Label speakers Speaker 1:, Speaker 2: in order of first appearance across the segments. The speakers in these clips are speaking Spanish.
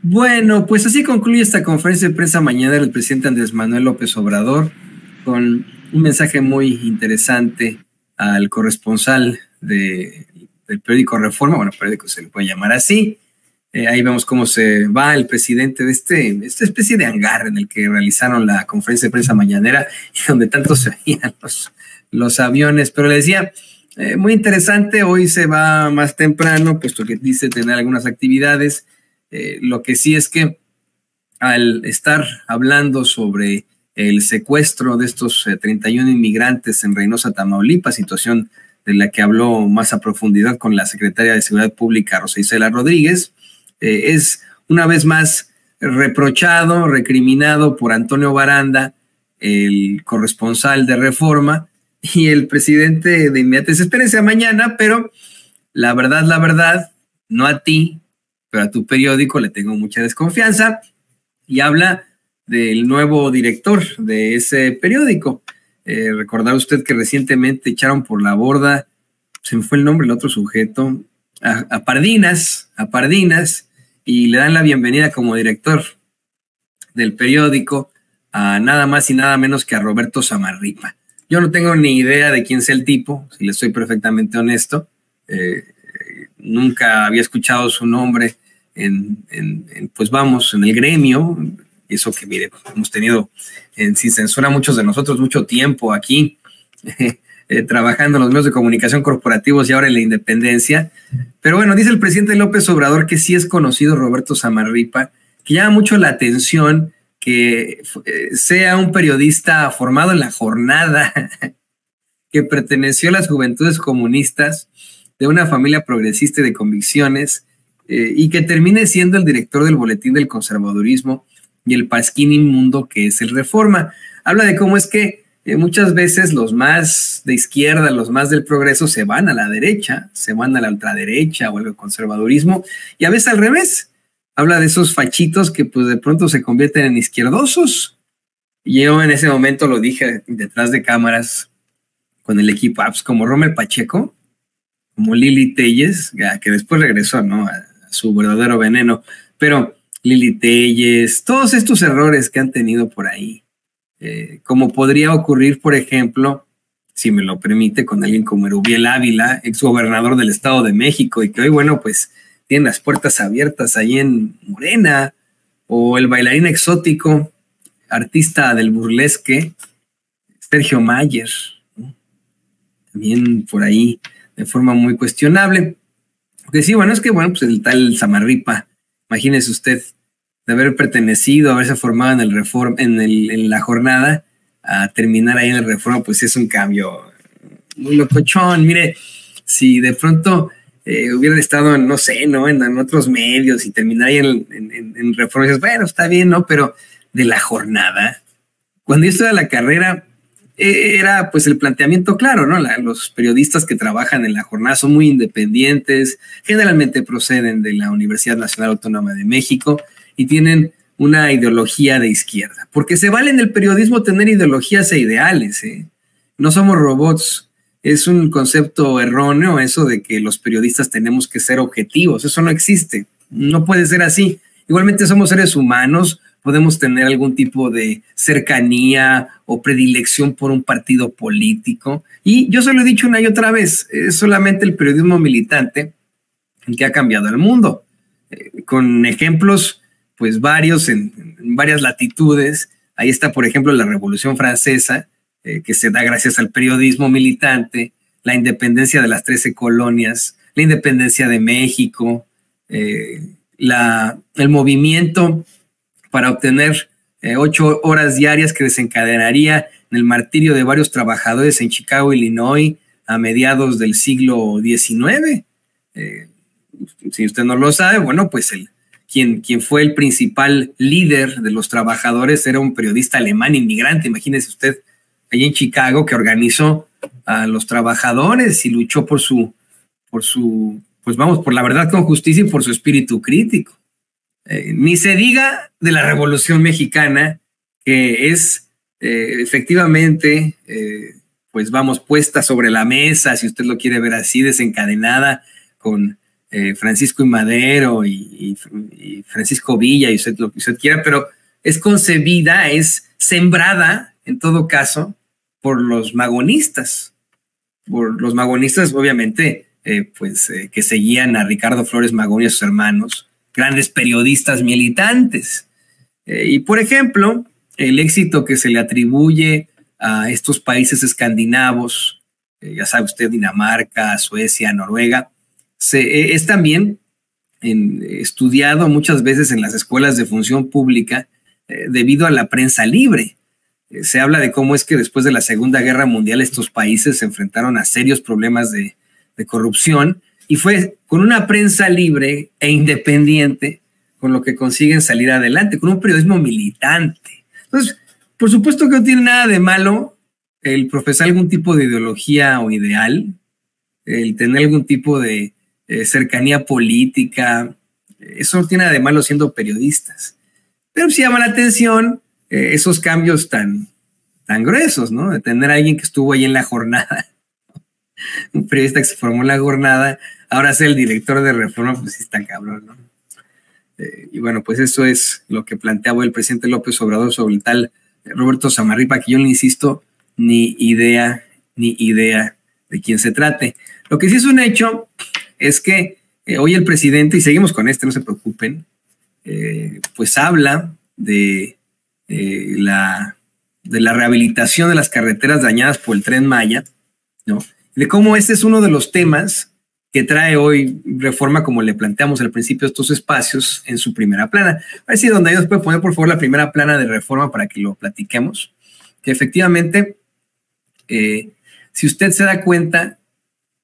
Speaker 1: Bueno, pues así concluye esta conferencia de prensa mañana del presidente Andrés Manuel López Obrador, con un mensaje muy interesante al corresponsal del periódico Reforma, bueno, periódico se le puede llamar así. Ahí vemos cómo se va el presidente de esta especie de hangar en el que realizaron la conferencia de prensa mañanera y donde tanto se veían los aviones. Pero le decía, muy interesante, hoy se va más temprano, puesto que dice tener algunas actividades. Lo que sí es que al estar hablando sobre el secuestro de estos 31 inmigrantes en Reynosa, Tamaulipas, situación de la que habló más a profundidad con la secretaria de Seguridad Pública, Rosa Isela Rodríguez, es una vez más reprochado, recriminado por Antonio Baranda, el corresponsal de Reforma, y el presidente de inmediato dice, espérense a mañana, pero la verdad, no a ti, pero a tu periódico le tengo mucha desconfianza, y habla del nuevo director de ese periódico. Recordará usted que recientemente echaron por la borda, se me fue el nombre del otro sujeto, a Pardinas, y le dan la bienvenida como director del periódico a nada más y nada menos que a Roberto Zamarripa. Yo no tengo ni idea de quién sea el tipo, si le soy perfectamente honesto. Nunca había escuchado su nombre pues vamos, en el gremio. Eso que, mire, hemos tenido sin censura muchos de nosotros mucho tiempo aquí trabajando en los medios de comunicación corporativos y ahora en la independencia. Pero bueno, dice el presidente López Obrador que sí es conocido Roberto Zamarripa, que llama mucho la atención que sea un periodista formado en La Jornada, que perteneció a las Juventudes Comunistas, de una familia progresista y de convicciones, y que termine siendo el director del Boletín del Conservadurismo y el pasquín inmundo que es el Reforma. Habla de cómo es que muchas veces los más de izquierda, los más del progreso se van a la derecha, se van a la ultraderecha o al conservadurismo, y a veces al revés. Habla de esos fachitos que pues de pronto se convierten en izquierdosos. Y yo en ese momento lo dije detrás de cámaras con el equipo apps, como Rommel Pacheco, como Lili Telles, que después regresó, ¿no?, a su verdadero veneno, pero Lili Telles, todos estos errores que han tenido por ahí, como podría ocurrir, por ejemplo, si me lo permite, con alguien como Erubiel Ávila, exgobernador del Estado de México, y que hoy, bueno, pues tiene las puertas abiertas ahí en Morena, o el bailarín exótico, artista del burlesque, Sergio Mayer, ¿no?, también por ahí de forma muy cuestionable. Porque sí, bueno, es que, bueno, pues el tal Zamarripa, imagínese usted, de haber pertenecido, haberse formado en el Reforma, en La Jornada, a terminar ahí en el Reforma, pues es un cambio muy locochón. Mire, si de pronto hubiera estado, no sé, ¿no?, en otros medios y terminar ahí en Reforma, dices, bueno, está bien, ¿no? Pero de La Jornada, cuando yo estudié la carrera, era pues el planteamiento claro, ¿no? Los periodistas que trabajan en La Jornada son muy independientes, generalmente proceden de la Universidad Nacional Autónoma de México y tienen una ideología de izquierda, porque se vale en el periodismo tener ideologías e ideales, ¿eh? No somos robots. Es un concepto erróneo eso de que los periodistas tenemos que ser objetivos. Eso no existe, no puede ser así. Igualmente somos seres humanos, podemos tener algún tipo de cercanía o predilección por un partido político. Y yo se lo he dicho una y otra vez, es solamente el periodismo militante el que ha cambiado el mundo, con ejemplos pues varios en varias latitudes. Ahí está, por ejemplo, la Revolución Francesa, que se da gracias al periodismo militante, la independencia de las 13 colonias, la independencia de México, el movimiento para obtener 8 horas diarias que desencadenaría en el martirio de varios trabajadores en Chicago, Illinois, a mediados del siglo XIX. Si usted no lo sabe, bueno, pues quien fue el principal líder de los trabajadores era un periodista alemán inmigrante, imagínese usted, allí en Chicago, que organizó a los trabajadores y luchó por pues vamos, por la verdad con justicia y por su espíritu crítico. Ni se diga de la Revolución Mexicana, que es efectivamente, pues vamos, puesta sobre la mesa, si usted lo quiere ver así, desencadenada con Francisco I. Madero y y Francisco Villa y usted, lo que usted quiera, pero es concebida, es sembrada, en todo caso, por los magonistas. Por los magonistas, obviamente, que seguían a Ricardo Flores Magón y a sus hermanos, grandes periodistas militantes. Y, por ejemplo, el éxito que se le atribuye a estos países escandinavos, ya sabe usted, Dinamarca, Suecia, Noruega, es también estudiado muchas veces en las escuelas de función pública debido a la prensa libre. Se habla de cómo es que después de la Segunda Guerra Mundial estos países se enfrentaron a serios problemas de corrupción y fue con una prensa libre e independiente con lo que consiguen salir adelante, con un periodismo militante. Entonces, por supuesto que no tiene nada de malo el profesar algún tipo de ideología o ideal, el tener algún tipo de cercanía política, eso no tiene nada de malo siendo periodistas. Pero sí llama la atención esos cambios tan gruesos, ¿no? De tener a alguien que estuvo ahí en la jornada, un periodista que se formó en la jornada, ahora ser el director de Reforma, pues sí está cabrón, ¿no? Y bueno, pues eso es lo que planteaba el presidente López Obrador sobre el tal Roberto Samarripa, que yo le insisto, ni idea de quién se trate. Lo que sí es un hecho es que hoy el presidente, y seguimos con no se preocupen, pues habla de la rehabilitación de las carreteras dañadas por el Tren Maya, ¿no? De cómo este es uno de los temas que trae hoy Reforma, como le planteamos al principio estos espacios, en su primera plana. A ver si donde ellos pueden poner, por favor, la primera plana de Reforma para que lo platiquemos. Que efectivamente, si usted se da cuenta,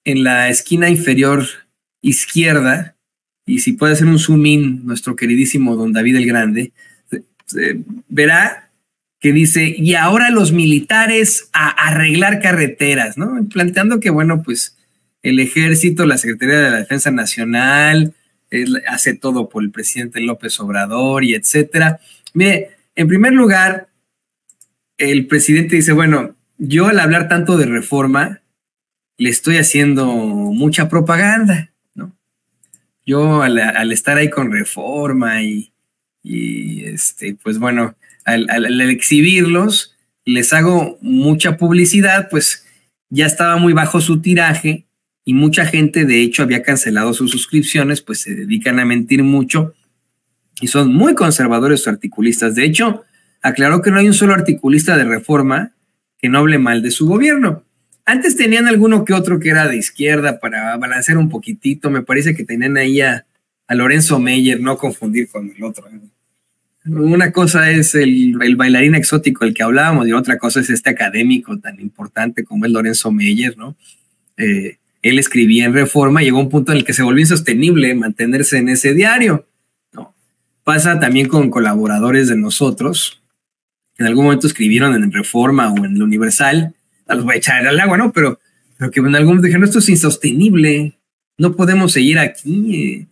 Speaker 1: en la esquina inferior izquierda, y si puede hacer un zoom in, nuestro queridísimo don David el Grande, verá que dice, y ahora los militares a arreglar carreteras, ¿no? Planteando que, bueno, pues el Ejército, la Secretaría de la Defensa Nacional, hace todo por el presidente López Obrador y etcétera. Mire, en primer lugar, el presidente dice, bueno, yo al hablar tanto de reforma, le estoy haciendo mucha propaganda, ¿no? Yo al estar ahí con Reforma y pues bueno, al exhibirlos, les hago mucha publicidad, pues ya estaba muy bajo su tiraje y mucha gente, de hecho, había cancelado sus suscripciones, pues se dedican a mentir mucho y son muy conservadores sus articulistas. De hecho, aclaró que no hay un solo articulista de Reforma que no hable mal de su gobierno. Antes tenían alguno que otro que era de izquierda para balancear un poquitito. Me parece que tenían ahí a Lorenzo Meyer, no confundir con el otro. Una cosa es el bailarín exótico del que hablábamos y otra cosa es este académico tan importante como es Lorenzo Meyer, ¿no? Él escribía en Reforma y llegó a un punto en el que se volvió insostenible mantenerse en ese diario, ¿no? Pasa también con colaboradores de nosotros que en algún momento escribieron en Reforma o en el Universal. Los voy a echar al agua, ¿no? Pero que en algún momento dijeron, esto es insostenible, no podemos seguir aquí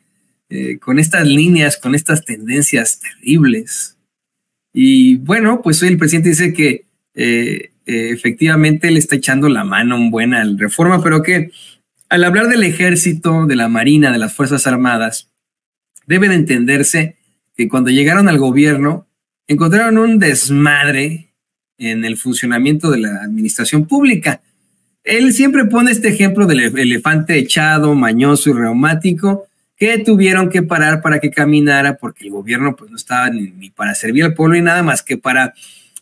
Speaker 1: con estas líneas, con estas tendencias terribles. Y bueno, pues hoy el presidente dice que efectivamente le está echando la mano buena al Reforma, pero que al hablar del Ejército, de la Marina, de las Fuerzas Armadas, debe de entenderse que cuando llegaron al gobierno encontraron un desmadre en el funcionamiento de la administración pública. Él siempre pone este ejemplo del elefante echado, mañoso y reumático, que tuvieron que parar para que caminara porque el gobierno pues no estaba ni para servir al pueblo ni nada más que para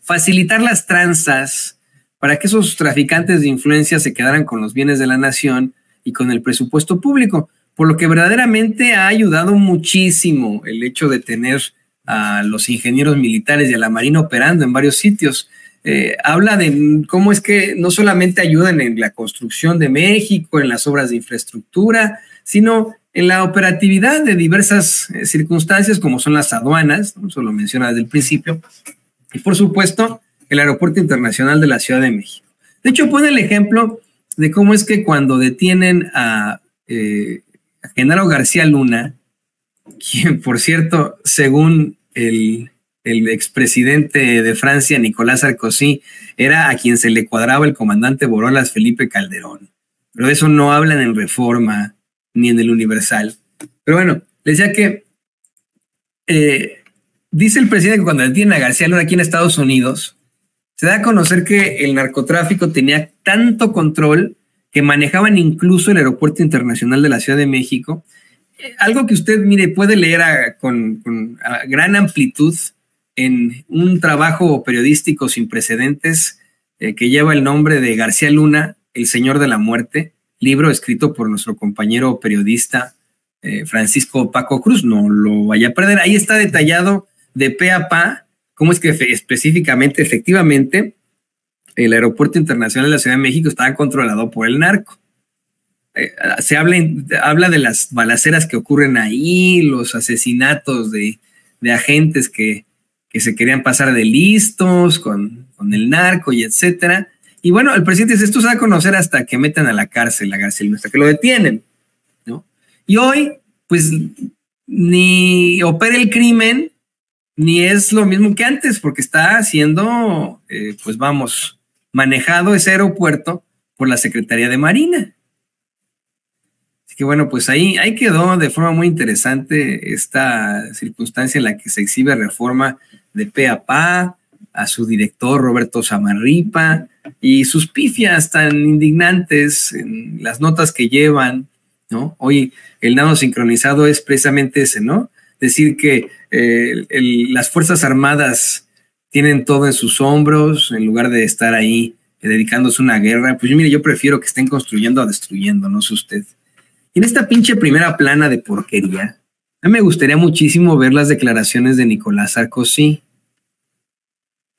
Speaker 1: facilitar las tranzas, para que esos traficantes de influencia se quedaran con los bienes de la nación y con el presupuesto público, por lo que verdaderamente ha ayudado muchísimo el hecho de tener a los ingenieros militares y a la Marina operando en varios sitios. Habla de cómo es que no solamente ayudan en la construcción de México, en las obras de infraestructura, sino en la operatividad de diversas circunstancias, como son las aduanas, ¿no? Eso lo menciona desde el principio, y por supuesto, el Aeropuerto Internacional de la Ciudad de México. De hecho, pone el ejemplo de cómo es que cuando detienen a Genaro García Luna, quien, por cierto, según el expresidente de Francia, Nicolás Sarkozy, era a quien se le cuadraba el comandante Borolas Felipe Calderón. Pero de eso no hablan en Reforma ni en el Universal. Pero bueno, les decía que dice el presidente que cuando detienen a García Luna aquí en Estados Unidos, se da a conocer que el narcotráfico tenía tanto control que manejaban incluso el Aeropuerto Internacional de la Ciudad de México. Algo que usted, mire, puede leer con gran amplitud en un trabajo periodístico sin precedentes que lleva el nombre de García Luna, El Señor de la Muerte, libro escrito por nuestro compañero periodista Francisco Paco Cruz. No lo vaya a perder. Ahí está detallado de pe a pa cómo es que específicamente, efectivamente, el Aeropuerto Internacional de la Ciudad de México estaba controlado por el narco. Se habla de las balaceras que ocurren ahí, los asesinatos de agentes que se querían pasar de listos con el narco y etcétera. Y bueno, el presidente dice, esto se va a conocer hasta que metan a la cárcel a García Luna, hasta que lo detienen, ¿no? Y hoy, pues, ni opera el crimen, ni es lo mismo que antes, porque está siendo, pues vamos, manejado ese aeropuerto por la Secretaría de Marina. Así que bueno, pues ahí quedó de forma muy interesante esta circunstancia en la que se exhibe Reforma de pe a pa, a su director Roberto Samarripa y sus pifias tan indignantes en las notas que llevan, ¿no? Hoy el nado sincronizado es precisamente ese, ¿no? Decir que las Fuerzas Armadas tienen todo en sus hombros en lugar de estar ahí dedicándose a una guerra. Pues mire, yo prefiero que estén construyendo a destruyendo, no sé usted. Y en esta pinche primera plana de porquería, a mí me gustaría muchísimo ver las declaraciones de Nicolás Sarkozy.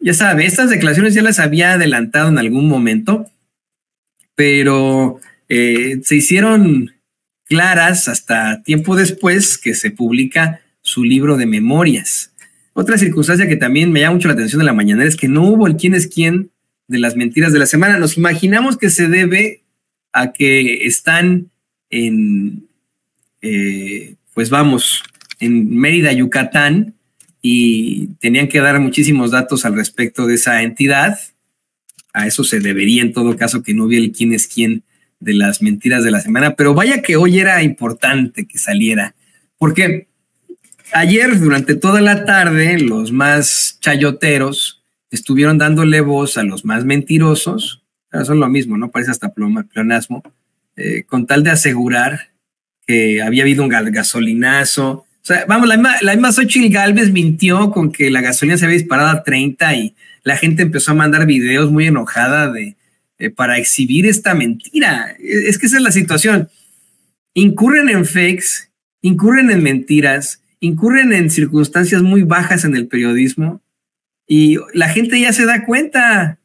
Speaker 1: Ya sabe, estas declaraciones ya las había adelantado en algún momento, pero se hicieron claras hasta tiempo después que se publica su libro de memorias. Otra circunstancia que también me llama mucho la atención de la mañanera es que no hubo el quién es quién de las mentiras de la semana. Nos imaginamos que se debe a que están pues vamos, en Mérida, Yucatán, y tenían que dar muchísimos datos al respecto de esa entidad. A eso se debería, en todo caso, que no hubiera el quién es quién de las mentiras de la semana, pero vaya que hoy era importante que saliera, porque ayer, durante toda la tarde, los más chayoteros estuvieron dándole voz a los más mentirosos. Son lo mismo, ¿no? Parece hasta pleonasmo, con tal de asegurar que había habido un gasolinazo. O sea, vamos, la misma Xochitl Gálvez mintió con que la gasolina se había disparado a 30 y la gente empezó a mandar videos muy enojada para exhibir esta mentira. Es que esa es la situación. Incurren en fakes, incurren en mentiras, incurren en circunstancias muy bajas en el periodismo y la gente ya se da cuenta.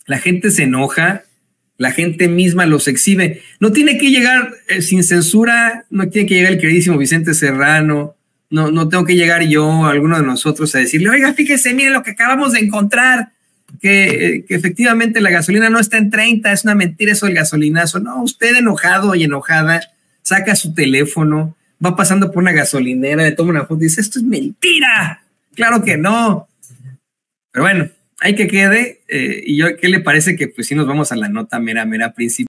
Speaker 1: La gente se enoja, la gente misma los exhibe. No tiene que llegar sin censura, no tiene que llegar el queridísimo Vicente Serrano, no tengo que llegar yo, alguno de nosotros, a decirle, oiga, fíjese, mire lo que acabamos de encontrar, que efectivamente la gasolina no está en 30, es una mentira eso del gasolinazo. No, usted enojado y enojada, saca su teléfono, va pasando por una gasolinera, le toma una foto y dice, esto es mentira. Claro que no. Pero bueno, hay que quede. Y yo, ¿qué le parece que pues si nos vamos a la nota mera principal?